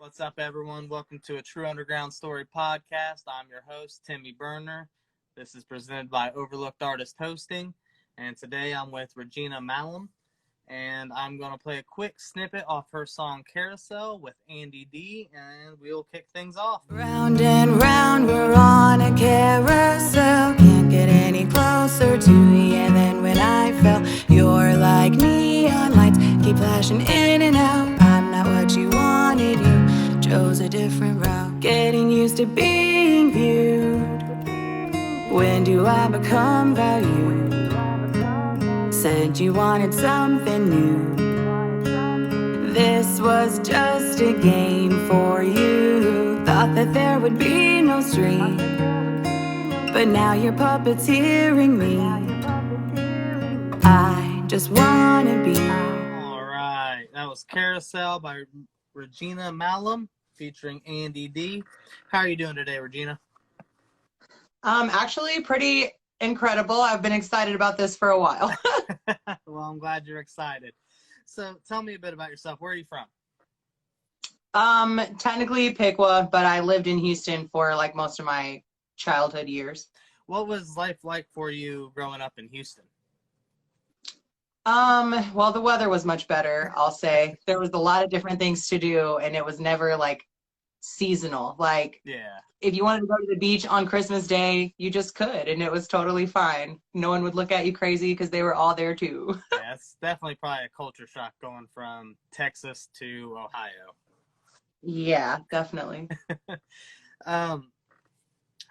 What's up, everyone? Welcome to a True Underground Story podcast. I'm your host, Timmy Berner. This is presented by Overlooked Artist Hosting, and today I'm with Regina Malum, and I'm going to play a quick snippet off her song Carousel with Andy D, and we'll kick things off. Round and round, we're on a carousel. Can't get any closer to you than when I fell. You're like neon lights, keep flashing in and out. I'm not what you wanted, you chose a different route. Getting used to being viewed. When do I become valued? Said you wanted something new. This was just a game for you. Thought that there would be no stream, but now you're puppeteering me. I just wanna be. All right, that was Carousel by Regina Malum featuring Andy D. How are you doing today, Regina? Actually pretty incredible. I've been excited about this for a while. Well, I'm glad you're excited. So tell me a bit about yourself. Where are you from? Technically Piqua, but I lived in Houston for like most of my childhood years. What was life like for you growing up in Houston? Well, the weather was much better, I'll say. There was a lot of different things to do, and it was never like seasonal. Like, Yeah. if you wanted to go to the beach on Christmas Day, you just could, and it was totally fine. No one would look at you crazy because they were all there too. Yeah, it's definitely probably a culture shock going from Texas to Ohio. Yeah, definitely. How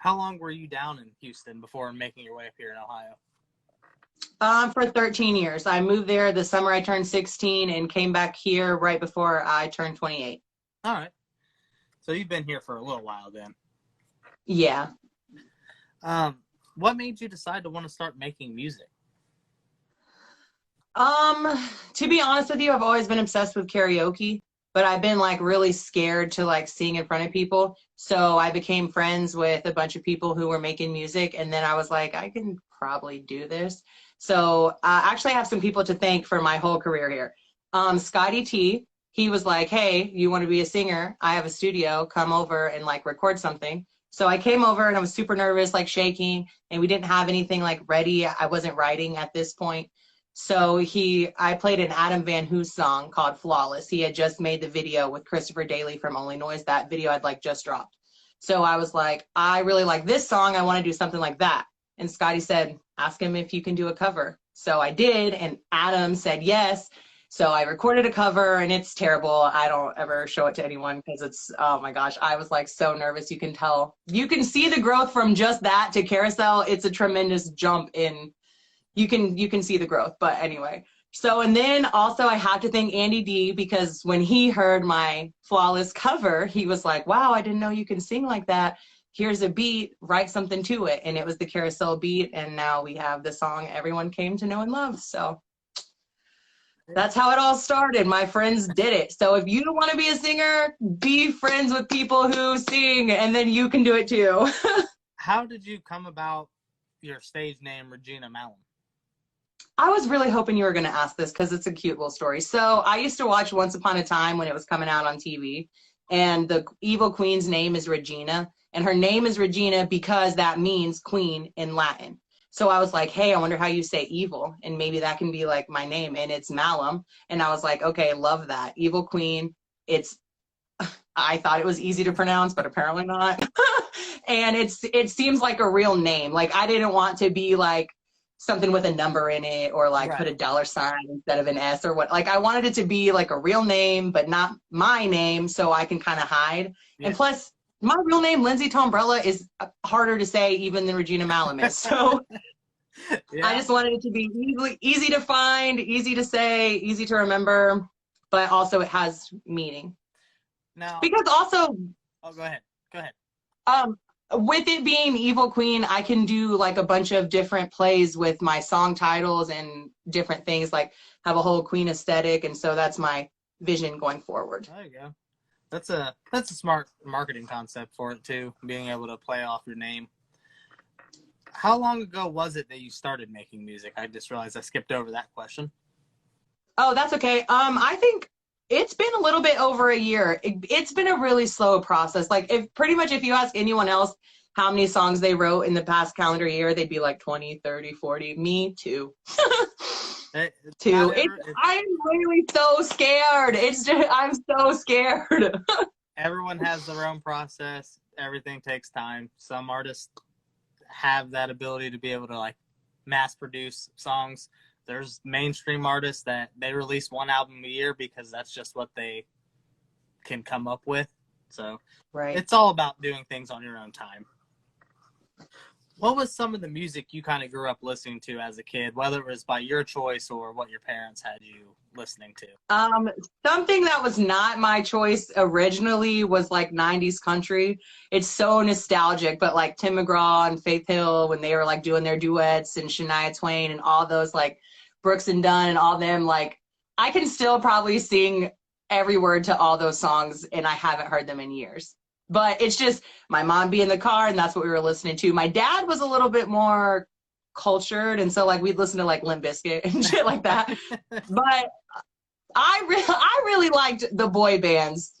long were you down in Houston before making your way up here in Ohio? For 13 years. I moved there the summer I turned 16 and came back here right before I turned 28. All right. So you've been here for a little while then. Yeah. What made you decide to want to start making music? To be honest with you, I've always been obsessed with karaoke, but I've been like really scared to like sing in front of people. So I became friends with a bunch of people who were making music, and then I was like, I can probably do this. So I actually have some people to thank for my whole career here. Scotty T, he was like, hey, you want to be a singer? I have a studio, come over and like record something. So I came over and I was super nervous, like shaking, and we didn't have anything like ready. I wasn't writing at this point. So I played an Adam Van Hoos song called Flawless. He had just made the video with Christopher Daly from Only Noise. That video I'd like just dropped. So I was like, I really like this song. I want to do something like that. And Scotty said, ask him if you can do a cover. So I did, and Adam said yes. So I recorded a cover, and it's terrible. I don't ever show it to anyone because it's, oh my gosh, I was like so nervous. You can tell. You can see the growth from just that to Carousel. It's a tremendous jump in. You can see the growth. But anyway. So, and then also I have to thank Andy D, because when he heard my Flawless cover, he was like, wow, I didn't know you can sing like that. Here's a beat, write something to it. And it was the Carousel beat. And now we have the song everyone came to know and love. So that's how it all started. My friends did it. So if you don't want to be a singer, be friends with people who sing, and then you can do it too. How did you come about your stage name, Regina Malum? I was really hoping you were going to ask this because it's a cute little story. So I used to watch Once Upon a Time when it was coming out on TV, and the evil queen's name is Regina, and her name is Regina because that means queen in Latin. So I was like, hey, I wonder how you say evil, and maybe that can be like my name, and it's Malum. And I was like, okay, love that. Evil queen. I thought it was easy to pronounce, but apparently not. And it seems like a real name. Like, I didn't want to be like something with a number in it, or like put a $sign instead of an S or what. Like, I wanted it to be like a real name, but not my name, so I can kind of hide. Yeah. And plus, my real name, Lindsay Tombrella, is harder to say even than Regina Malum is. So yeah. I just wanted it to be easy to find, easy to say, easy to remember, but also it has meaning. Now, because also, oh, go ahead. With it being Evil Queen, I can do like a bunch of different plays with my song titles and different things, like have a whole queen aesthetic, and so that's my vision going forward. There you go. That's a smart marketing concept for it too, being able to play off your name. How long ago was it that you started making music? I just realized I skipped over that question. Oh, that's okay. I think It's been a little bit over a year. It's been a really slow process. Like if you ask anyone else how many songs they wrote in the past calendar year, they'd be like 20, 30, 40. Me, two. Two. I'm really so scared. I'm so scared. Everyone has their own process. Everything takes time. Some artists have that ability to be able to like mass produce songs. There's mainstream artists that they release one album a year because that's just what they can come up with. So right. It's all about doing things on your own time. What was some of the music you kind of grew up listening to as a kid, whether it was by your choice or what your parents had you listening to? Something that was not my choice originally was like 90s country. It's so nostalgic, but like Tim McGraw and Faith Hill when they were like doing their duets, and Shania Twain and all those, like Brooks and Dunn and all them, like I can still probably sing every word to all those songs, and I haven't heard them in years. But it's just my mom be in the car, and that's what we were listening to. My dad was a little bit more cultured, and so like we'd listen to like Limp Bizkit and shit like that. But I really liked the boy bands.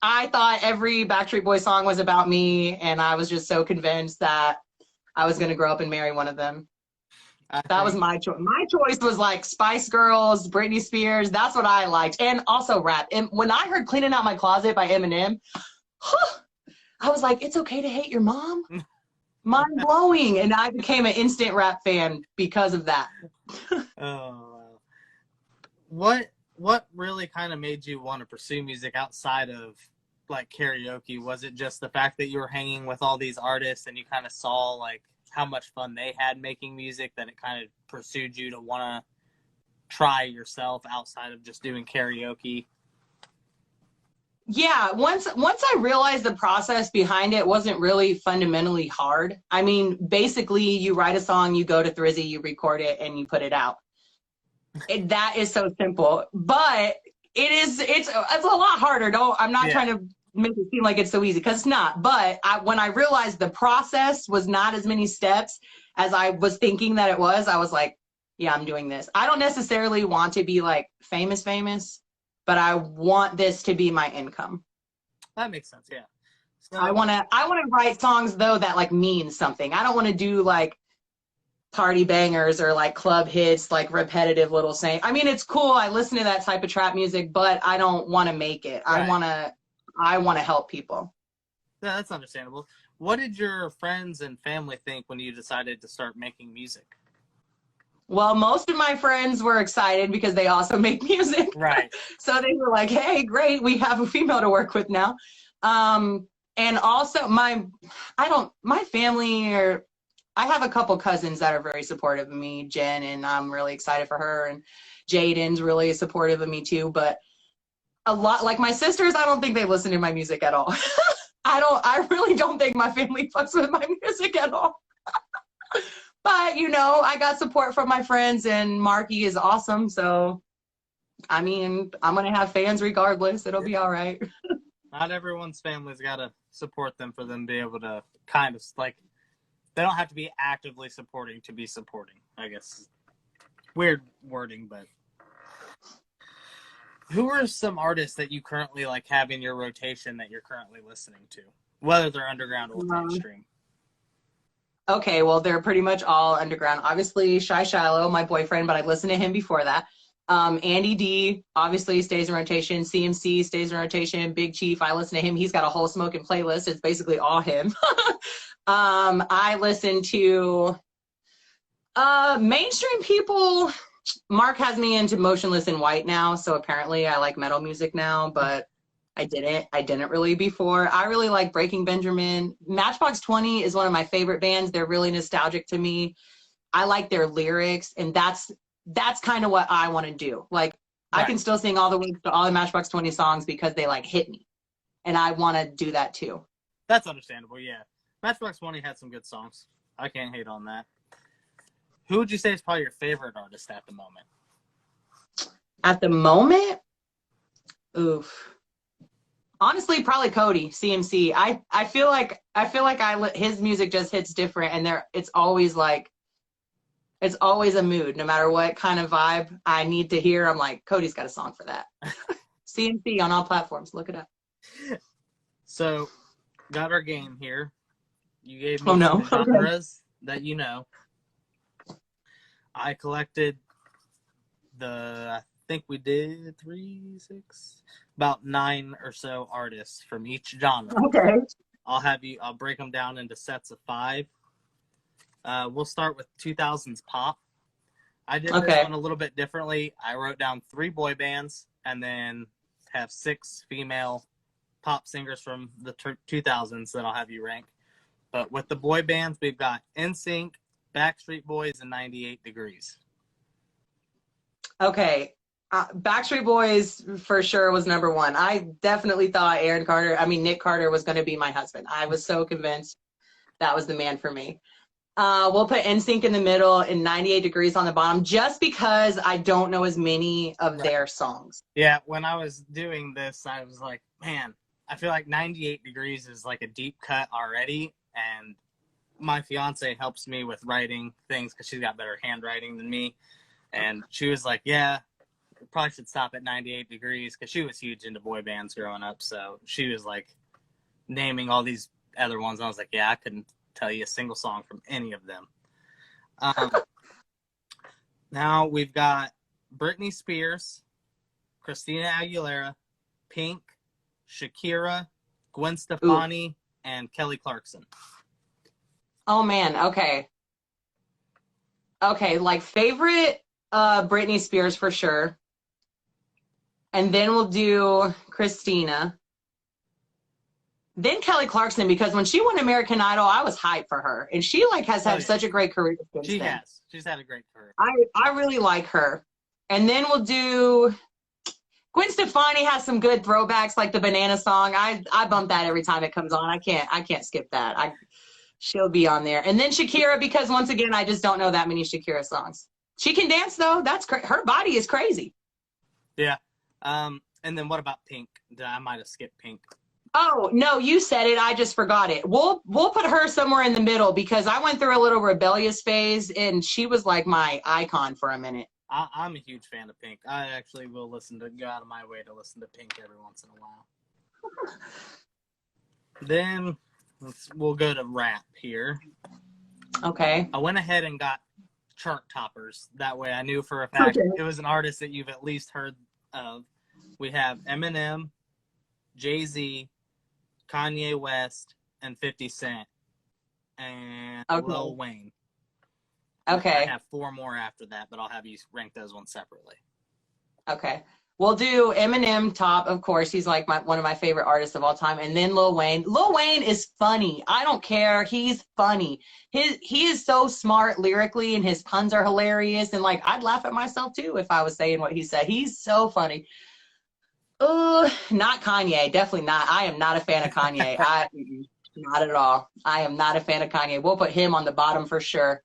I thought every Backstreet Boy song was about me, and I was just so convinced that I was going to grow up and marry one of them. That was my choice. My choice was like Spice Girls, Britney Spears. That's what I liked, and also rap. And when I heard "Cleaning Out My Closet" by Eminem, I was like, it's okay to hate your mom? Mind blowing. And I became an instant rap fan because of that. Oh, what really kind of made you want to pursue music outside of like karaoke? Was it just the fact that you were hanging with all these artists and you kind of saw like how much fun they had making music that it kind of pursued you to want to try yourself outside of just doing karaoke? Yeah, once I realized the process behind it wasn't really fundamentally hard. I mean, basically you write a song, you go to Thrizzy, you record it, and you put it out. That is so simple. But it's a lot harder. I'm not trying to make it seem like it's so easy, because it's not. But when I realized the process was not as many steps as I was thinking that it was, I was like, yeah, I'm doing this. I don't necessarily want to be like famous, but I want this to be my income. That makes sense, yeah. So, I want to write songs though that like mean something. I don't want to do like party bangers or like club hits, like repetitive little saying. I mean, it's cool. I listen to that type of trap music, but I don't want to make it. Right. I want to help people. Yeah, that's understandable. What did your friends and family think when you decided to start making music? Well, most of my friends were excited because they also make music. Right. So they were like, hey, great, we have a female to work with now. And also my family, or I have a couple cousins that are very supportive of me, Jen, and I'm really excited for her, and Jaden's really supportive of me too. But a lot, like my sisters, I don't think they listen to my music at all. I really don't think my family fucks with my music at all. But, you know, I got support from my friends, and Marky is awesome. So, I mean, I'm going to have fans regardless. It'll be all right. Not everyone's family's got to support them for them to be able to kind of, like, they don't have to be actively supporting to be supporting, I guess. Weird wording, but. Who are some artists that you currently, like, have in your rotation that you're currently listening to? Whether they're underground or mainstream. Okay, well, they're pretty much all underground. Obviously, Shy Shiloh, my boyfriend, but I listened to him before that. Andy D obviously stays in rotation. CMC stays in rotation. Big Chief, I listen to him. He's got a whole smoking playlist. It's basically all him. I listen to mainstream people. Mark has me into Motionless in White now, so apparently I like metal music now, but I didn't really before. I really like Breaking Benjamin. Matchbox 20 is one of my favorite bands. They're really nostalgic to me. I like their lyrics, and that's kind of what I want to do. Like, right. I can still sing all the words to all the Matchbox 20 songs because they like hit me, and I want to do that too. That's understandable, yeah. Matchbox 20 had some good songs. I can't hate on that. Who would you say is probably your favorite artist at the moment? At the moment? Oof. Honestly, probably Cody, CMC. I feel like his music just hits different, and it's always a mood. No matter what kind of vibe I need to hear, I'm like, Cody's got a song for that. CNC on all platforms. Look it up. So, got our game here. You gave Oh, me no. some genres that you know. I collected I think we did about 9 or so artists from each genre. Okay. I'll break them down into sets of 5. We'll start with 2000s pop. I did this one a little bit differently. I wrote down 3 boy bands and then have 6 female pop singers from the 2000s that I'll have you rank. But with the boy bands, we've got NSYNC, Backstreet Boys, and 98 Degrees. Okay. Backstreet Boys for sure was number 1. I definitely thought Nick Carter was going to be my husband. I was so convinced that was the man for me. We'll put NSYNC in the middle and 98 Degrees on the bottom just because I don't know as many of their songs. Yeah, when I was doing this, I was like, man, I feel like 98 Degrees is like a deep cut already. And my fiance helps me with writing things because she's got better handwriting than me. And she was like, yeah, we probably should stop at 98 Degrees because she was huge into boy bands growing up. So she was like naming all these other ones. And I was like, yeah, I couldn't tell you a single song from any of them. Now we've got Britney Spears, Christina Aguilera, Pink, Shakira, Gwen Stefani, and Kelly Clarkson. Oh, man. Okay. Okay, like favorite Britney Spears for sure. And then we'll do Christina. Then Kelly Clarkson, because when she won American Idol, I was hyped for her. And she like has had such a great career since She then. has. She's had a great career. I really like her. And then we'll do Gwen Stefani has some good throwbacks, like the Banana song. I bump that every time it comes on. I can't skip that. She'll be on there. And then Shakira, because once again, I just don't know that many Shakira songs. She can dance though. That's her body is crazy. Yeah. And then what about Pink? I might have skipped Pink. Oh, no, you said it. I just forgot it. We'll put her somewhere in the middle because I went through a little rebellious phase and she was like my icon for a minute. I'm a huge fan of Pink. I actually will go out of my way to listen to Pink every once in a while. Then we'll go to rap here. Okay. I went ahead and got chart toppers. That way I knew for a fact it was an artist that you've at least heard of. We have Eminem, Jay-Z, Kanye West, and 50 Cent, and Lil Wayne. Okay. I have 4 more after that, but I'll have you rank those ones separately. Okay. We'll do Eminem top, of course. He's like one of my favorite artists of all time. And then Lil Wayne. Lil Wayne is funny. I don't care. He's funny. He is so smart lyrically, and his puns are hilarious. And like, I'd laugh at myself too if I was saying what he said. He's so funny. Not Kanye. Definitely not. I am not a fan of Kanye. Not at all. I am not a fan of Kanye. We'll put him on the bottom for sure.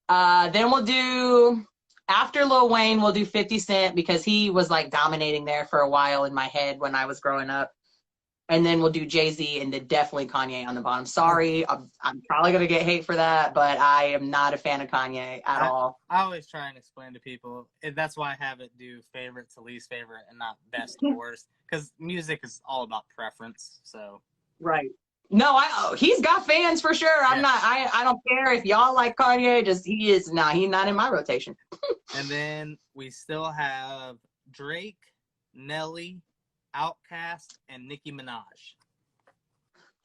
Then we'll do, after Lil Wayne, we'll do 50 Cent because he was like dominating there for a while in my head when I was growing up. And then we'll do Jay-Z and then definitely Kanye on the bottom. Sorry, I'm probably going to get hate for that, but I am not a fan of Kanye at all. I always try and explain to people, that's why I have it do favorite to least favorite and not best to worst, because music is all about preference. So right. No, he's got fans for sure. I don't care if y'all like Kanye, he's not in my rotation. And then we still have Drake, Nelly, Outkast, and Nicki Minaj.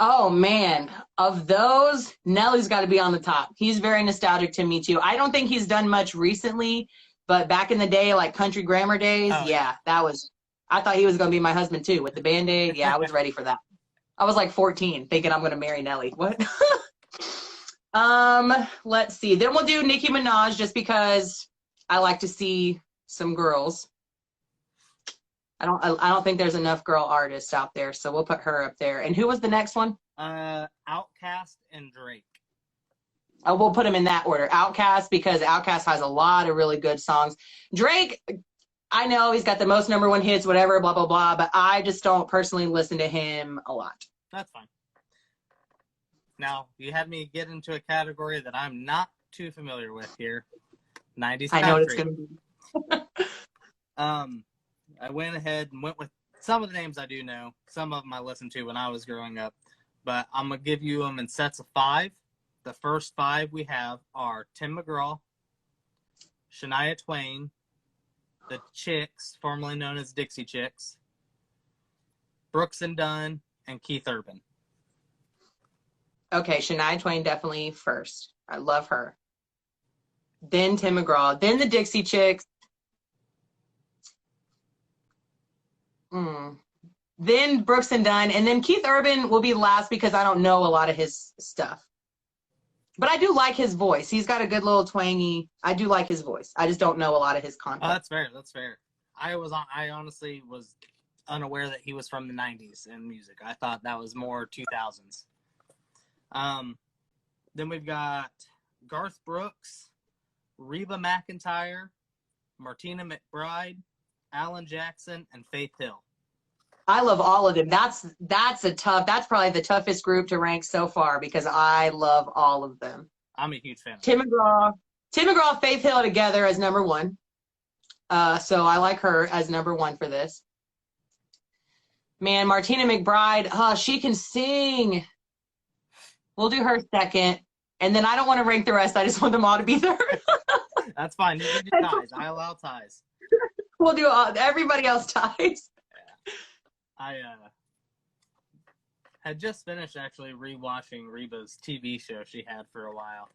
Oh man, of those, Nelly's got to be on the top. He's very nostalgic to me too. I don't think he's done much recently, but back in the day, like Country Grammar days, I thought he was going to be my husband too with the Band-Aid. Yeah, I was ready for that. I was like 14 thinking I'm going to marry Nelly. What? Let's see. Then we'll do Nicki Minaj just because I like to see some girls. I don't think there's enough girl artists out there, so we'll put her up there. And who was the next one? Outkast and Drake. Oh, we'll put them in that order. Outkast, because Outkast has a lot of really good songs. Drake, I know he's got the most #1 hits, whatever, blah, blah, blah, but I just don't personally listen to him a lot. That's fine. Now, you had me get into a category that I'm not too familiar with here. 90s country. I know what it's going to be. I went ahead and went with some of the names I do know. Some of them I listened to when I was growing up. But I'm going to give you them in sets of 5. The first 5 we have are Tim McGraw, Shania Twain, the Chicks, formerly known as Dixie Chicks, Brooks and Dunn, and Keith Urban. Okay, Shania Twain definitely first. I love her. Then Tim McGraw. Then the Dixie Chicks. Then Brooks and Dunn. And then Keith Urban will be last because I don't know a lot of his stuff. But I do like his voice. He's got a good little twangy. I do like his voice. I just don't know a lot of his content. Oh, that's fair. That's fair. I honestly was unaware that he was from the 90s in music. I thought that was more 2000s. Then we've got Garth Brooks, Reba McEntire, Martina McBride, Alan Jackson, and Faith Hill. I love all of them. That's probably the toughest group to rank so far because I love all of them. I'm a huge fan. Tim McGraw, Faith Hill together as number 1. So I like her as number 1 for this. Man, Martina McBride, she can sing. We'll do her second. And then I don't want to rank the rest. I just want them all to be third. That's fine. You can do ties. I allow ties. We'll do everybody else ties. I had just finished actually rewatching Reba's TV show she had for a while.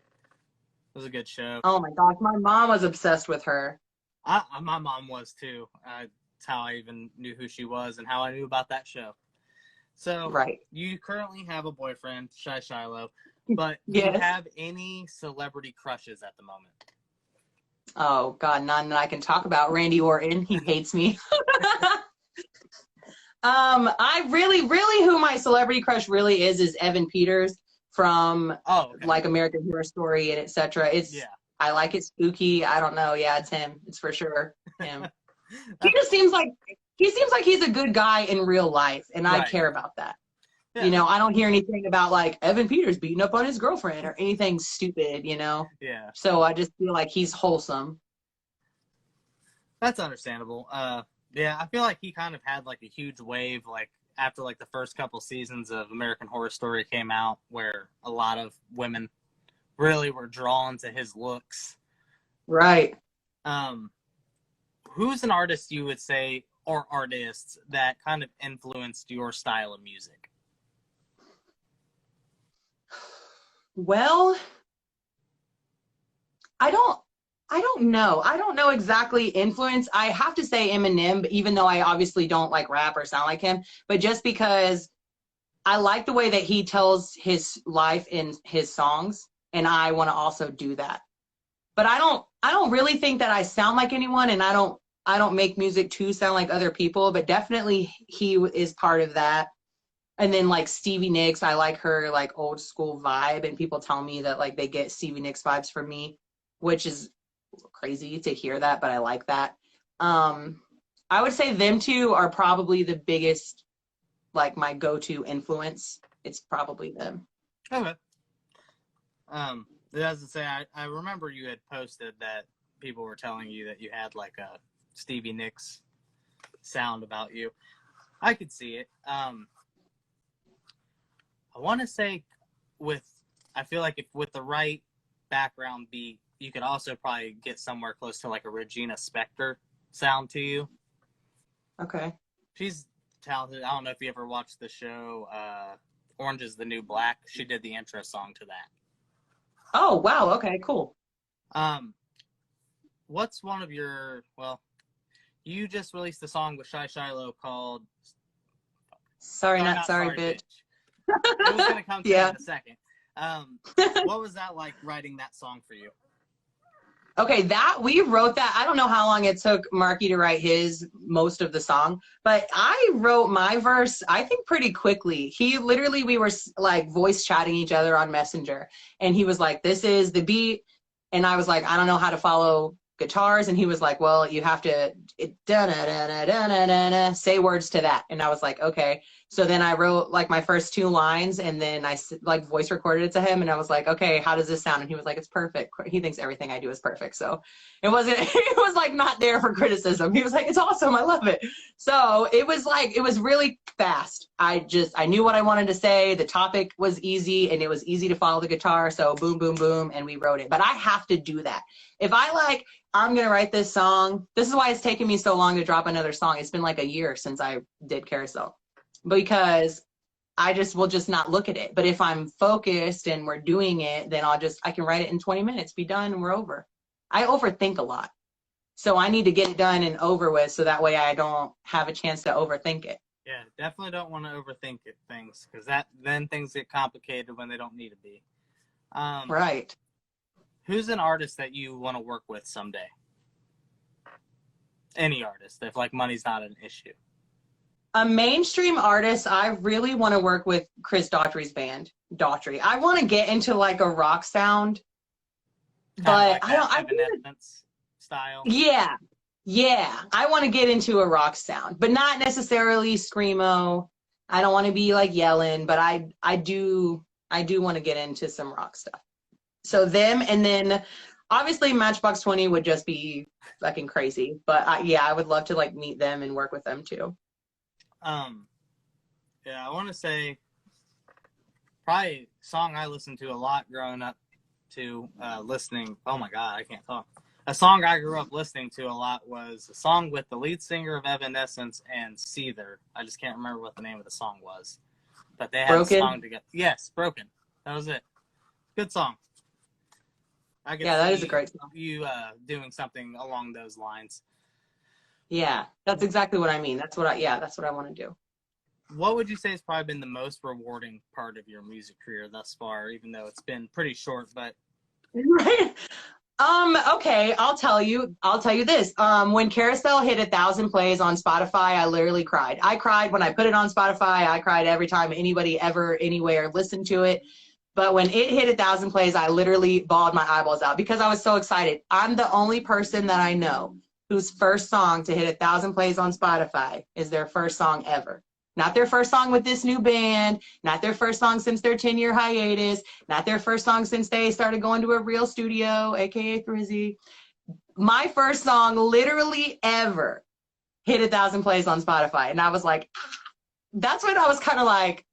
It was a good show. Oh my gosh, my mom was obsessed with her. My mom was too. That's how I even knew who she was and how I knew about that show. So right. You currently have a boyfriend, Shy Shiloh, but yes. Do you have any celebrity crushes at the moment? Oh God, none that I can talk about. Randy Orton, he hates me. I really who my celebrity crush really is Evan Peters from like American Horror Story and etc. I like it spooky. I don't know. Yeah, it's him. It's for sure him. He seems like he's a good guy in real life, and I care about that. Yeah. You know, I don't hear anything about like Evan Peters beating up on his girlfriend or anything stupid, you know? Yeah. So I just feel like he's wholesome. That's understandable. Yeah, I feel like he kind of had like a huge wave like after like the first couple seasons of American Horror Story came out where a lot of women really were drawn to his looks. Right. Who's an artist you would say or artists that kind of influenced your style of music? Well, I don't know. I don't know exactly influence. I have to say Eminem, even though I obviously don't like rap or sound like him, but just because I like the way that he tells his life in his songs, and I want to also do that. But I don't really think that I sound like anyone, and I don't make music to sound like other people, but definitely he is part of that. And then like Stevie Nicks, I like her like old school vibe, and people tell me that like they get Stevie Nicks vibes from me, which is crazy to hear that, but I like that. I would say them two are probably the biggest, like my go-to influence. It's probably them. Okay. As I say, I remember you had posted that people were telling you that you had like a Stevie Nicks sound about you. I could see it. I want to say I feel like if with the right background beat, you could also probably get somewhere close to like a Regina Spektor sound to you. Okay. She's talented. I don't know if you ever watched the show Orange is the New Black. She did the intro song to that. Oh, wow. Okay, cool. What's one of your, you just released a song with Shy Shiloh called Sorry, Not Sorry, Bitch. It was going to come to you in a second. What was that like writing that song for you? Okay, we wrote that. I don't know how long it took Marky to write most of the song, but I wrote my verse, I think pretty quickly. We were like voice chatting each other on Messenger, and he was like, this is the beat. And I was like, I don't know how to follow guitars. And he was like, well, you have to say words to that. And I was like, okay. So then I wrote like my first 2 lines, and then I like voice recorded it to him, and I was like, okay, how does this sound? And he was like, it's perfect. He thinks everything I do is perfect. So it wasn't, it was like not there for criticism. He was like, it's awesome. I love it. So it was like, it was really fast. I knew what I wanted to say. The topic was easy, and it was easy to follow the guitar. So boom, boom, boom. And we wrote it. But I have to do that. If I like, I'm going to write this song. This is why it's taken me so long to drop another song. It's been like a year since I did Carousel, because I will just not look at it. But if I'm focused and we're doing it, then I can write it in 20 minutes, be done, and we're over. I overthink a lot. So I need to get it done and over with, so that way I don't have a chance to overthink it. Yeah, definitely don't want to overthink things, because then things get complicated when they don't need to be. Right. Who's an artist that you want to work with someday? Any artist, if like money's not an issue. A mainstream artist, I really want to work with Chris Daughtry's band, Daughtry. I want to get into like a rock sound, but like I don't. Evanescence style. Yeah, I want to get into a rock sound, but not necessarily screamo. I don't want to be like yelling, but I do want to get into some rock stuff. So them, and then obviously Matchbox 20 would just be fucking crazy. But I would love to like meet them and work with them too. Yeah, I want to say probably a song I listened to a lot growing up to listening. Oh my God, I can't talk. A song I grew up listening to a lot was a song with the lead singer of Evanescence and Seether. I just can't remember what the name of the song was, but they had Broken? a song together. Yes, Broken. That was it. Good song. That is a great song. You doing something along those lines. Yeah, that's exactly what I mean. That's what I want to do. What would you say has probably been the most rewarding part of your music career thus far, even though it's been pretty short, but Right. Okay, I'll tell you this. When Carousel hit 1,000 plays on Spotify, I literally cried. I cried when I put it on Spotify. I cried every time anybody ever anywhere listened to it. But when it hit 1,000 plays, I literally bawled my eyeballs out because I was so excited. I'm the only person that I know whose first song to hit 1,000 plays on Spotify is their first song ever. Not their first song with this new band, not their first song since their 10-year hiatus, not their first song since they started going to a real studio, aka Thrizzy. My first song literally ever hit 1,000 plays on Spotify. And I was like, that's when I was kind of like,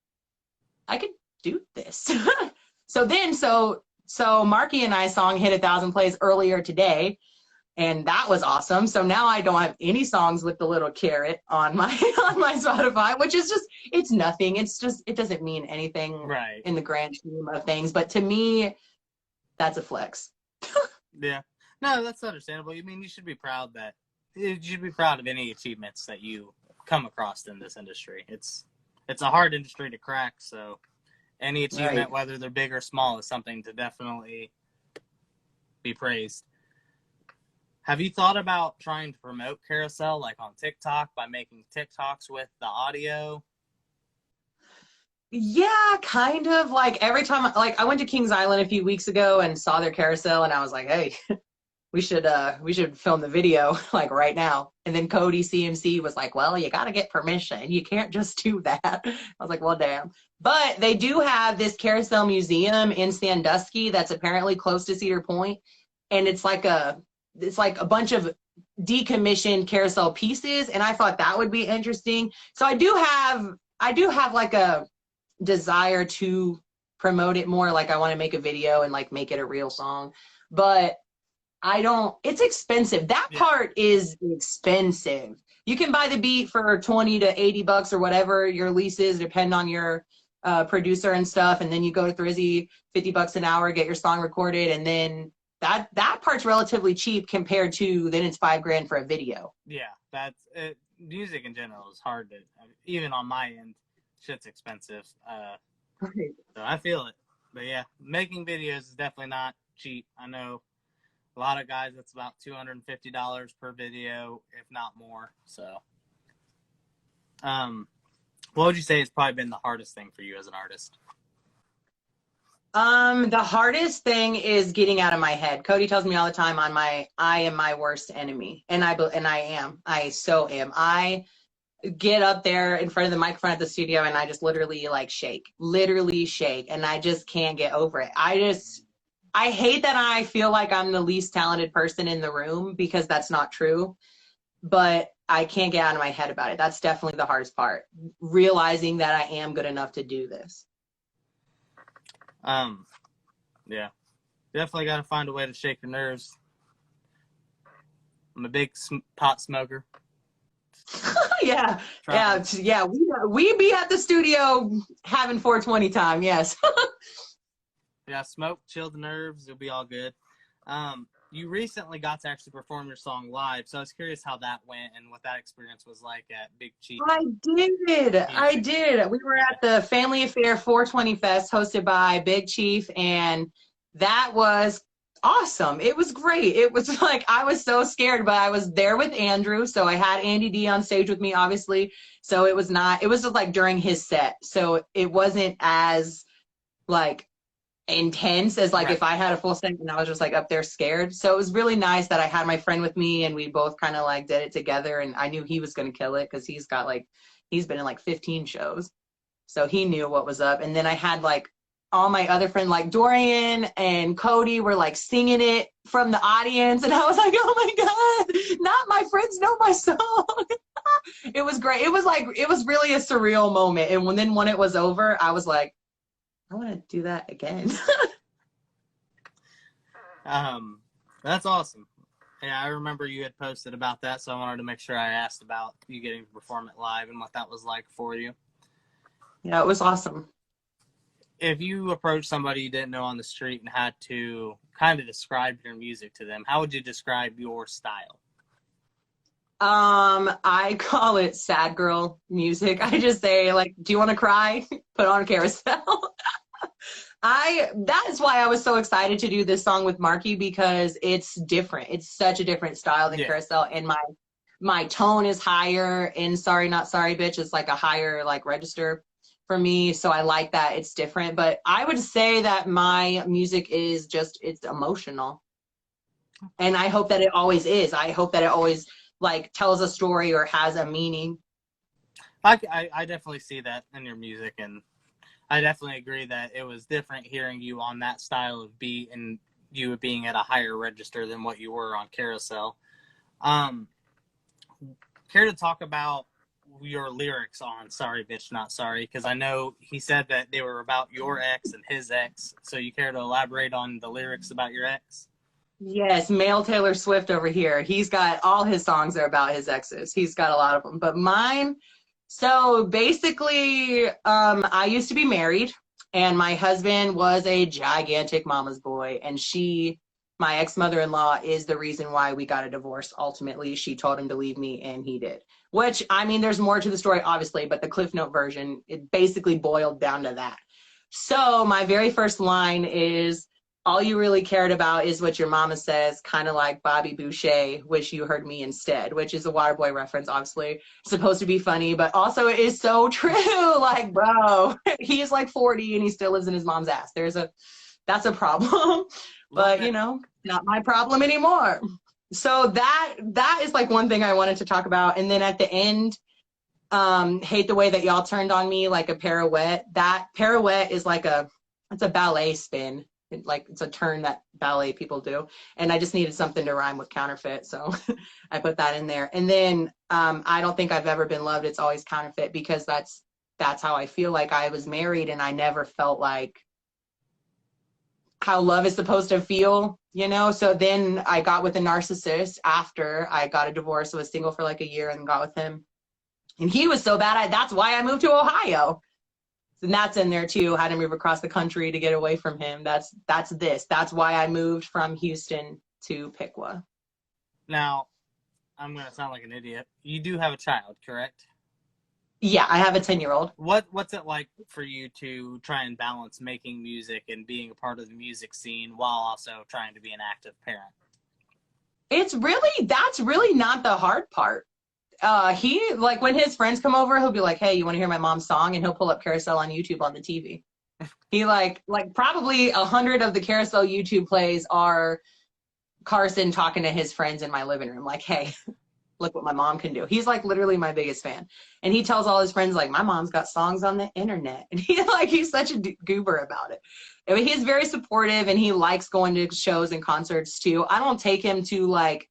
I could do this. So Marky and I's song hit 1,000 plays earlier today, and that was awesome. So now I don't have any songs with the little carrot on my Spotify, which is just, it's nothing. It's just, it doesn't mean anything right in the grand scheme of things. But to me, that's a flex. Yeah. No, that's understandable. I mean, you should be proud of any achievements that you come across in this industry. It's a hard industry to crack, so any achievement, Right. whether they're big or small, is something to definitely be praised. Have you thought about trying to promote Carousel, like on TikTok, by making TikToks with the audio? Yeah, kind of. Like every time, like I went to Kings Island a few weeks ago and saw their Carousel, and I was like, hey, we should film the video like right now. And then Cody CMC was like, well, you got to get permission. You can't just do that. I was like, well, damn. But they do have this Carousel museum in Sandusky that's apparently close to Cedar Point, and it's like a bunch of decommissioned Carousel pieces, and I thought that would be interesting. So I do have like a desire to promote it more. Like I want to make a video and like make it a real song, but it's expensive. That part is expensive. You can buy the beat for 20 to 80 bucks or whatever your lease is, depending on your producer and stuff. And then you go to Thrizzy, 50 bucks an hour, get your song recorded. And then that part's relatively cheap compared to then it's $5,000 for a video. Yeah, that's it. Music in general is hard to, even on my end, shit's expensive. Right. So I feel it. But yeah, making videos is definitely not cheap. I know a lot of guys, it's about $250 per video, if not more. So, what would you say has probably been the hardest thing for you as an artist? The hardest thing is getting out of my head. Cody tells me all the time I am my worst enemy. And I am. I so am. get up there in front of the microphone at the studio and I just literally shake, and I just can't get over it. I hate that I feel like I'm the least talented person in the room, because that's not true, but I can't get out of my head about it. That's definitely the hardest part, realizing that I am good enough to do this. Yeah, definitely got to find a way to shake your nerves. I'm a big pot smoker. Yeah. We be at the studio having 420 time. Yes. Yeah, smoke, chill the nerves. It'll be all good. You recently got to actually perform your song live, so I was curious how that went and what that experience was like at Big Chief. I did. We were at the Family Affair 420 Fest hosted by Big Chief, and that was awesome. It was great. It was like, I was so scared, but I was there with Andrew, so I had Andy D on stage with me, obviously. So it was just like during his set, so it wasn't as like intense as like if I had a full set and I was just like up there scared. So it was really nice that I had my friend with me and we both kind of like did it together, and I knew he was going to kill it because he's been in like 15 shows, so he knew what was up. And then I had like all my other friends like Dorian and Cody were like singing it from the audience, and I was like, oh my god, not my friends know my song. It was great. It was really a surreal moment. And then when it was over, I was like, I want to do that again. That's awesome. Yeah, I remember you had posted about that, so I wanted to make sure I asked about you getting to perform it live and what that was like for you. Yeah, it was awesome. If you approached somebody you didn't know on the street and had to kind of describe your music to them, how would you describe your style? I call it sad girl music. I just say, like, do you want to cry? Put on Carousel. That is why I was so excited to do this song with Marky, because it's different. It's such a different style than Carousel, and my tone is higher. In Sorry Not Sorry Bitch, it's like a higher like register for me, so I like that it's different. But I would say that my music is it's emotional, and I hope that it always is. I hope that it always like tells a story or has a meaning. I definitely see that in your music, and I definitely agree that it was different hearing you on that style of beat and you being at a higher register than what you were on Carousel. Care to talk about your lyrics on Sorry Bitch Not Sorry? Because I know he said that they were about your ex and his ex, so you care to elaborate on the lyrics about your ex? Yes, male Taylor Swift over here. He's got all his songs are about his exes. He's got a lot of them, but mine. So basically, I used to be married, and my husband was a gigantic mama's boy, and my ex-mother-in-law, is the reason why we got a divorce. Ultimately, she told him to leave me, and he did. Which, I mean, there's more to the story, obviously, but the Cliff Note version, it basically boiled down to that. So my very first line is, all you really cared about is what your mama says, kind of like Bobby Boucher, wish you heard me instead, which is a Waterboy reference, obviously. It's supposed to be funny, but also it is so true. Like, bro, he's like 40 and he still lives in his mom's ass. That's a problem. But, you know, not my problem anymore. So that is like one thing I wanted to talk about. And then at the end, hate the way that y'all turned on me like a pirouette. That pirouette is like it's a ballet spin. It's a turn that ballet people do, and I just needed something to rhyme with counterfeit, so I put that in there. And then I don't think I've ever been loved, it's always counterfeit, because that's how I feel. Like, I was married and I never felt like how love is supposed to feel, you know. So then I got with a narcissist after I got a divorce. I was single for like a year and got with him, and he was so bad. That's why I moved to Ohio. And that's in there too. Had to move across the country to get away from him. That's why I moved from Houston to Piqua. Now, I'm gonna sound like an idiot. You do have a child, correct? Yeah, I have a 10-year-old. What's it like for you to try and balance making music and being a part of the music scene while also trying to be an active parent? That's really not the hard part. He, like, when his friends come over, he'll be like, hey, you want to hear my mom's song? And he'll pull up Carousel on YouTube on the TV. He like probably 100 of the Carousel YouTube plays are Carson talking to his friends in my living room. Like, hey, look what my mom can do. He's like literally my biggest fan. And he tells all his friends, like, my mom's got songs on the internet. And he's such a goober about it. I mean, he's very supportive and he likes going to shows and concerts too. I don't take him to like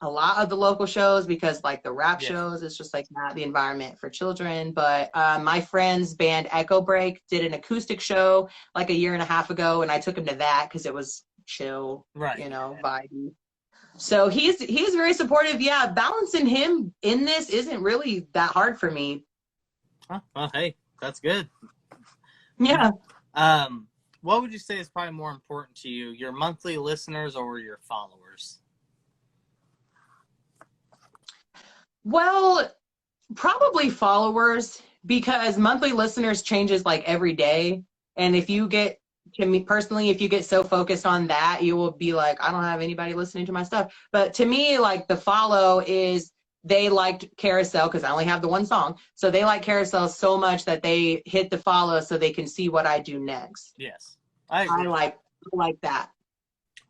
a lot of the local shows because like the rap shows, it's just like not the environment for children. But my friend's band Echo Break did an acoustic show like a year and a half ago, and I took him to that because it was chill, you know, vibey. So he's very supportive. Yeah, balancing him in this isn't really that hard for me. Huh? Well, hey, that's good. Yeah. What would you say is probably more important to you, your monthly listeners or your followers? Well, probably followers, because monthly listeners changes like every day. And if you get, to me personally, if you get so focused on that, you will be like, I don't have anybody listening to my stuff. But to me, like the follow is they liked Carousel because I only have the one song. So they like Carousel so much that they hit the follow so they can see what I do next. Yes. I like that.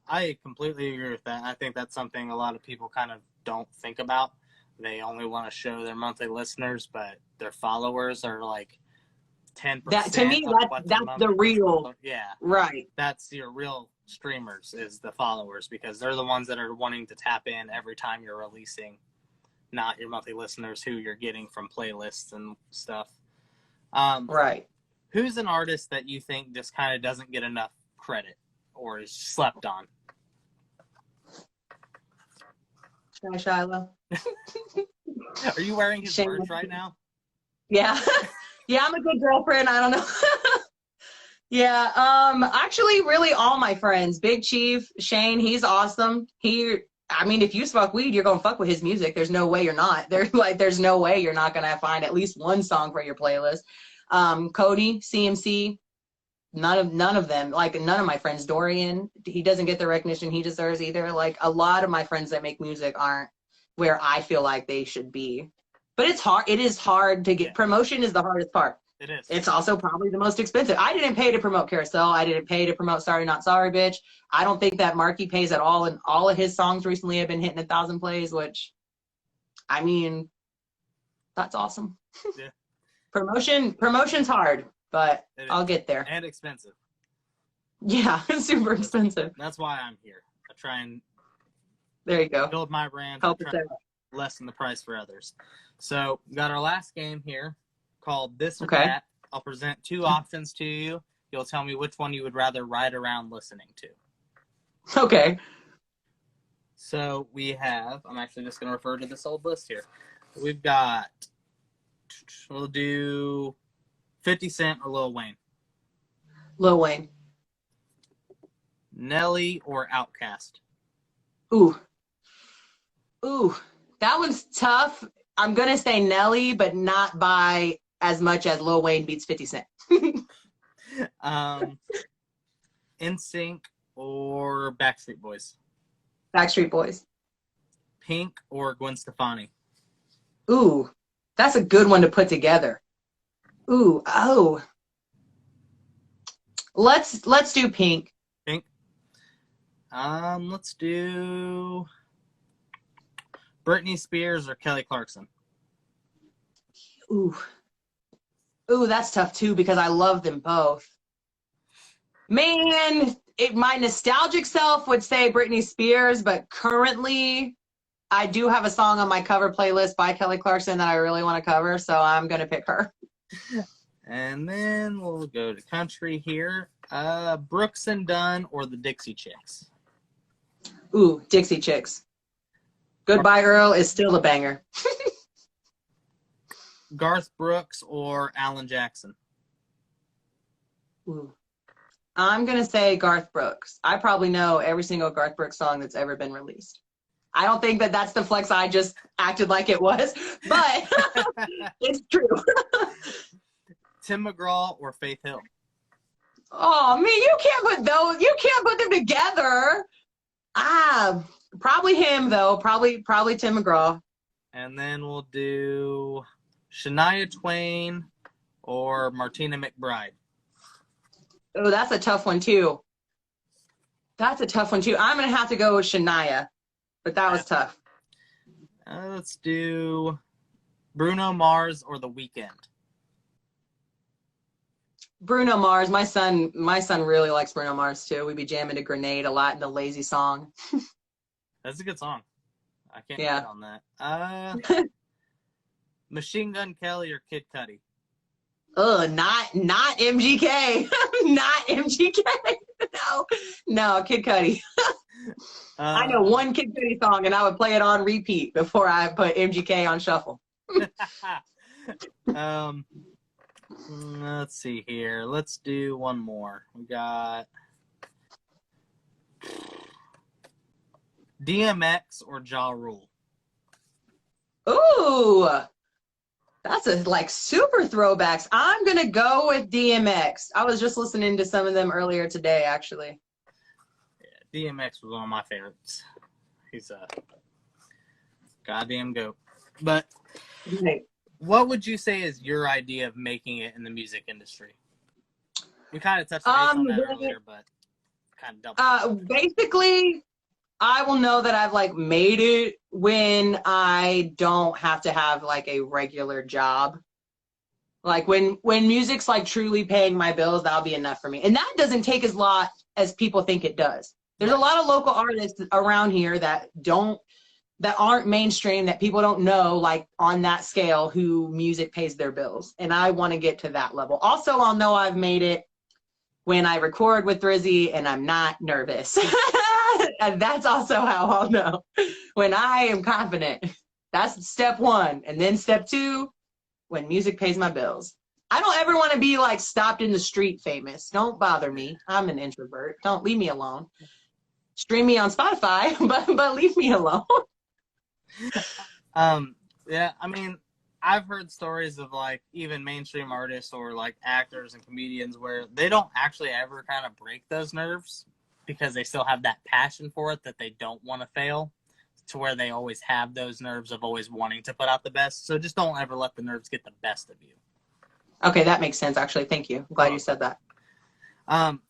I completely agree with that. I think that's something a lot of people kind of don't think about. They only want to show their monthly listeners, but their followers are like 10%. That to me, that's the real. Yeah. Right. That's your real streamers is the followers, because they're the ones that are wanting to tap in every time you're releasing, not your monthly listeners who you're getting from playlists and stuff. Right. Who's an artist that you think just kind of doesn't get enough credit or is slept on? Shiloh. Are you wearing his merch right now? Yeah. Yeah, I'm a good girlfriend. I don't know. Yeah. Actually, really all my friends. Big Chief, Shane, he's awesome. I mean, if you smoke weed, you're gonna fuck with his music. There's no way you're not. There's no way you're not gonna find at least one song for your playlist. Cody, CMC, none of them, like none of my friends. Dorian, he doesn't get the recognition he deserves either. Like a lot of my friends that make music aren't where I feel like they should be. But it's hard. It is hard to get. Promotion is the hardest part. It is. It's also probably the most expensive. I didn't pay to promote Carousel. I didn't pay to promote Sorry Not Sorry Bitch. I don't think that Marky pays at all, and all of his songs recently have been hitting 1,000 plays, which, I mean, that's awesome. Yeah. Promotion's hard, but I'll get there. And expensive. Yeah, super expensive. That's why I'm here. I try and there you go. Build my brand. Help us out. Lessen the price for others. So we got our last game here called This or That. I'll present two options to you. You'll tell me which one you would rather ride around listening to. Okay. So we have, I'm actually just going to refer to this old list here. We've got, we'll do 50 Cent or Lil Wayne. Lil Wayne. Nelly or Outkast. Ooh, that one's tough. I'm going to say Nelly, but not by as much as Lil Wayne beats 50 Cent. NSYNC or Backstreet Boys. Backstreet Boys. Pink or Gwen Stefani. Ooh, that's a good one to put together. Let's do Pink. Pink. Let's do Britney Spears or Kelly Clarkson. Ooh, that's tough too because I love them both. Man, my nostalgic self would say Britney Spears, but currently I do have a song on my cover playlist by Kelly Clarkson that I really want to cover, so I'm going to pick her. And then we'll go to country here. Brooks and Dunn or the Dixie Chicks? Ooh, Dixie Chicks. Goodbye Earl is still a banger. Garth Brooks or Alan Jackson? Ooh. I'm going to say Garth Brooks. I probably know every single Garth Brooks song that's ever been released. I don't think that that's the flex I just acted like it was, but it's true. Tim McGraw or Faith Hill? Oh, man, you can't put them together. Probably him, though. Probably Tim McGraw. And then we'll do Shania Twain or Martina McBride. Oh, that's a tough one, too. I'm going to have to go with Shania, but that was tough. Let's do Bruno Mars or The Weeknd. Bruno Mars. My son really likes Bruno Mars too. We'd be jamming to Grenade a lot in the Lazy song. That's a good song. I can't Yeah. get on that. Machine Gun Kelly or Kid Cudi? Not MGK. Not MGK. No, Kid Cudi. I know one Kid Cudi song, and I would play it on repeat before I put MGK on shuffle. Let's see here. Let's do one more. We got DMX or Ja Rule? Ooh, that's super throwbacks. I'm gonna go with DMX. I was just listening to some of them earlier today, actually. Yeah, DMX was one of my favorites. He's a goddamn goat. But Right. what would you say is your idea of making it in the music industry? We kind of touched base on that earlier, but kind of double. Basically, I will know that I've made it when I don't have to have a regular job. When music's truly paying my bills, that'll be enough for me. And that doesn't take as lot as people think it does. There's a lot of local artists around here that aren't mainstream, that people don't know on that scale, who music pays their bills. And I want to get to that level. Also, I'll know I've made it when I record with Drizzy and I'm not nervous. And that's also how I'll know, when I am confident. That's step one. And then step two, when music pays my bills. I don't ever want to be stopped in the street famous. Don't bother me. I'm an introvert. Don't leave me alone. Stream me on Spotify, but leave me alone. Yeah, I mean, I've heard stories of even mainstream artists or actors and comedians where they don't actually ever kind of break those nerves because they still have that passion for it, that they don't want to fail, to where they always have those nerves of always wanting to put out the best. So just don't ever let the nerves get the best of you. Okay, that makes sense, actually. Thank you. I'm glad you said that.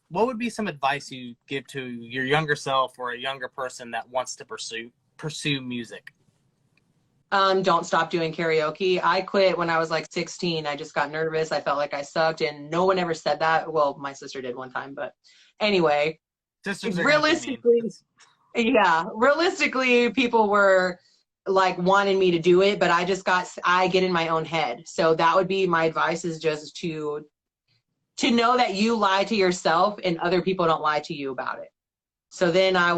What would be some advice you give to your younger self or a younger person that wants to pursue music? Don't stop doing karaoke. I quit when I was 16. I just got nervous. I felt like I sucked, and no one ever said that. Well, my sister did one time, but anyway, realistically, people were wanting me to do it, but I get in my own head. So that would be my advice, is just to know that you lie to yourself and other people don't lie to you about it. So then I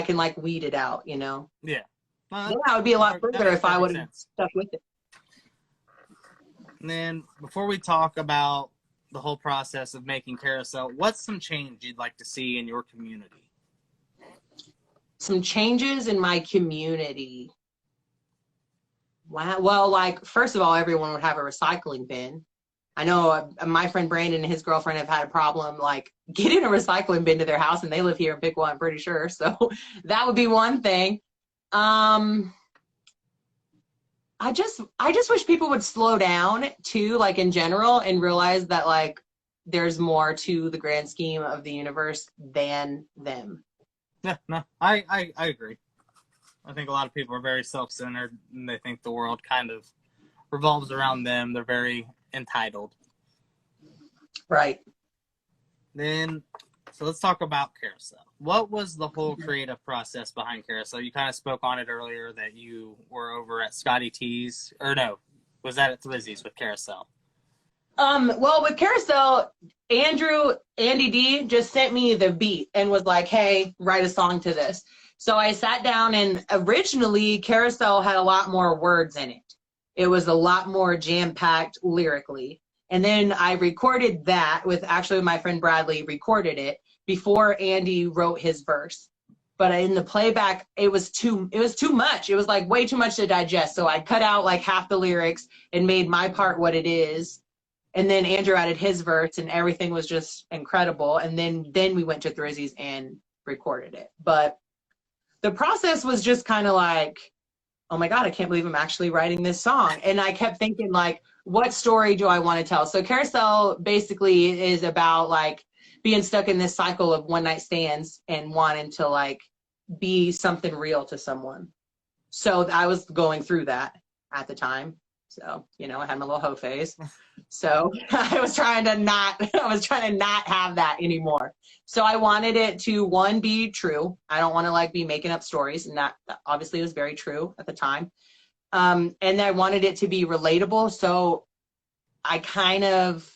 can weed it out, Yeah. Yeah, it would be a lot further if I would have stuck with it. And then before we talk about the whole process of making Carousel, what's some change you'd like to see in your community? Some changes in my community. Wow. Well, first of all, everyone would have a recycling bin. I know my friend Brandon and his girlfriend have had a problem getting a recycling bin to their house, and they live here in Piqua, I'm pretty sure. So that would be one thing. I just wish people would slow down too, in general, and realize that there's more to the grand scheme of the universe than them. Yeah, no, I agree. I think a lot of people are very self-centered, and they think the world kind of revolves around them. They're very entitled. Right. Then, so let's talk about Carousel. What was the whole creative process behind Carousel? You kind of spoke on it earlier that you were over at Scotty T's, or no, was that at Drizzy's with Carousel? Well, with Carousel, Andy D just sent me the beat and was like, hey, write a song to this. So I sat down, and originally Carousel had a lot more words in it. It was a lot more jam-packed lyrically. And then I recorded that with my friend Bradley recorded it before Andy wrote his verse. But in the playback, it was too much. It was way too much to digest. So I cut out half the lyrics and made my part what it is. And then Andrew added his verse, and everything was just incredible. And then we went to Drizzy's and recorded it. But the process was just kind of oh my God, I can't believe I'm actually writing this song. And I kept thinking what story do I want to tell? So Carousel basically is about being stuck in this cycle of one night stands and wanting to be something real to someone. So I was going through that at the time. So, you know, I had my little hoe phase. So I was trying to not have that anymore. So I wanted it to, one, be true. I don't want to like be making up stories, and that obviously was very true at the time. And I wanted it to be relatable. So I kind of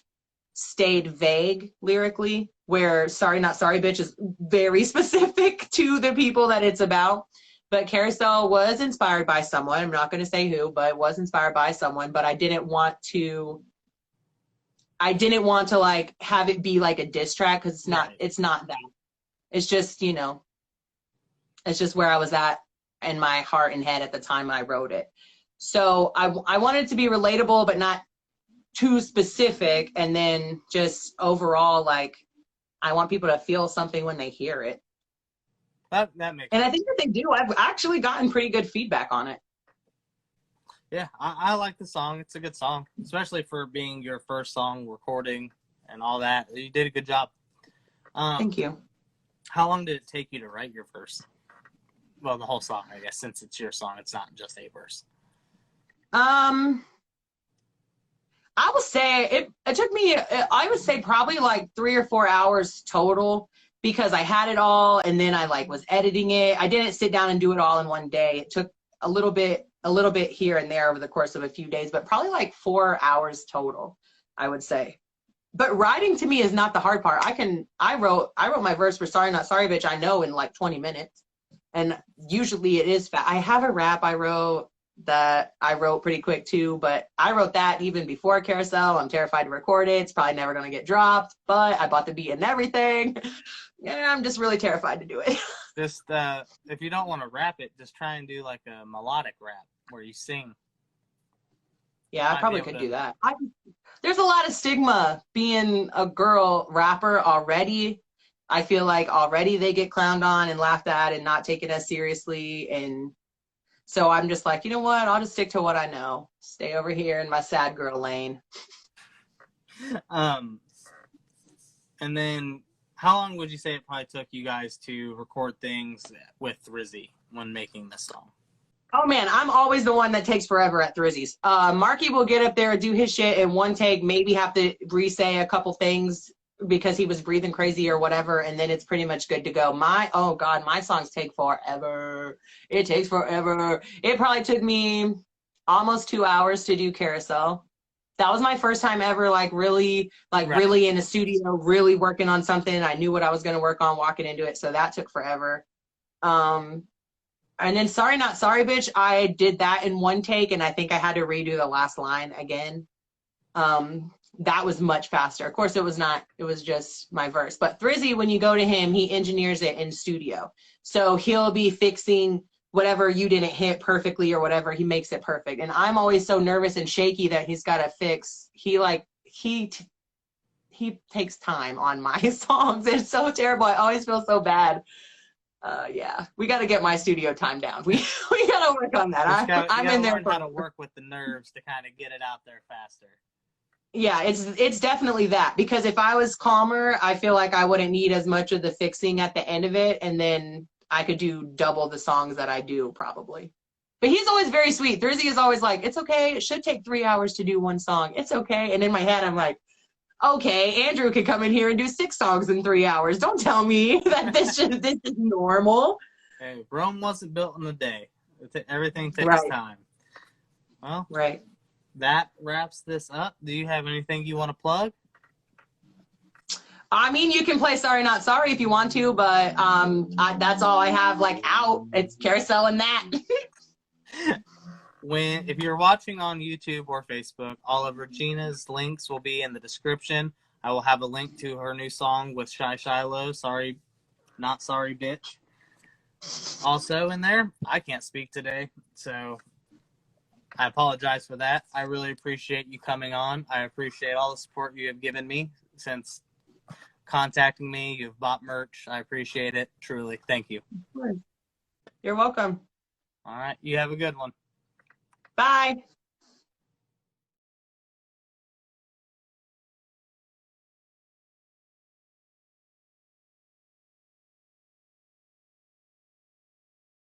stayed vague lyrically, where Sorry Not Sorry Bitch is very specific to the people that it's about. But Carousel was inspired by someone. I'm not going to say who, but it was inspired by someone. But I didn't want to like have it be like a diss track, because it's not that. It's just, you know, it's just where I was at in my heart and head at the time I wrote it. So I wanted it to be relatable, but not too specific. And then just overall, like, I want people to feel something when they hear it. That makes And sense. I think that they do. I've actually gotten pretty good feedback on it. Yeah, I like the song. It's a good song, especially for being your first song recording and all that. You did a good job. Thank you. How long did it take you to write your first? Well, the whole song, I guess, since it's your song, it's not just a verse. I would say it took me, I would say probably like 3 or 4 hours total, because I had it all and then I like was editing it. I didn't sit down and do it all in one day. It took a little bit here and there over the course of a few days, but probably like 4 hours total, I would say. But writing to me is not the hard part. I wrote my verse for Sorry Not Sorry Bitch, I know, in like 20 minutes. And usually it is fast. I have a rap I wrote that I wrote pretty quick too, but I wrote that even before Carousel. I'm terrified to record it. It's probably never going to get dropped, but I bought the beat and everything. Yeah, I'm just really terrified to do it. Just, if you don't want to rap it, just try and do like a melodic rap where you sing. Yeah, I probably could do that. There's a lot of stigma being a girl rapper already. I feel like already they get clowned on and laughed at and not taken as seriously. And so I'm just like, you know what? I'll just stick to what I know. Stay over here in my sad girl lane. And then how long would you say it probably took you guys to record things with Rizzy when making this song? Oh man, I'm always the one that takes forever at Thrizzy's. Marky will get up there and do his shit in one take, maybe have to re-say a couple things because he was breathing crazy or whatever, and then it's pretty much good to go. Oh God, my songs take forever. It takes forever. It probably took me almost 2 hours to do Carousel. That was my first time ever really in a studio, really working on something. I knew what I was going to work on walking into it, so that took forever. And then Sorry Not Sorry Bitch, I did that in one take, and I think I had to redo the last line again. That was much faster. Of course, it was not. It was just my verse. But Thrizzy, when you go to him, he engineers it in studio. So he'll be fixing whatever you didn't hit perfectly or whatever. He makes it perfect. And I'm always so nervous and shaky that he's got to fix. He takes time on my songs. It's so terrible. I always feel so bad. Yeah, we got to get my studio time down. We got to work on that. I'm in there. Learn how to work with the nerves to kind of get it out there faster. Yeah, it's definitely that, because if I was calmer, I feel like I wouldn't need as much of the fixing at the end of it, and then I could do double the songs that I do probably. But he's always very sweet. Thursday is always like, it's okay. It should take 3 hours to do one song. It's okay. And in my head, I'm like, okay, Andrew could come in here and do 6 songs in 3 hours. Don't tell me that this is normal. Hey, Rome wasn't built in a day. Everything takes time. Well, right. That wraps this up. Do you have anything you want to plug? I mean, you can play Sorry Not Sorry if you want to, but that's all I have out. It's Carousel and that. If you're watching on YouTube or Facebook, all of Regina's links will be in the description. I will have a link to her new song with Shy Shiloh, Sorry Not Sorry Bitch, also in there. I can't speak today, so I apologize for that. I really appreciate you coming on. I appreciate all the support you have given me since contacting me. You've bought merch. I appreciate it. Truly. Thank you. You're welcome. All right. You have a good one. Bye.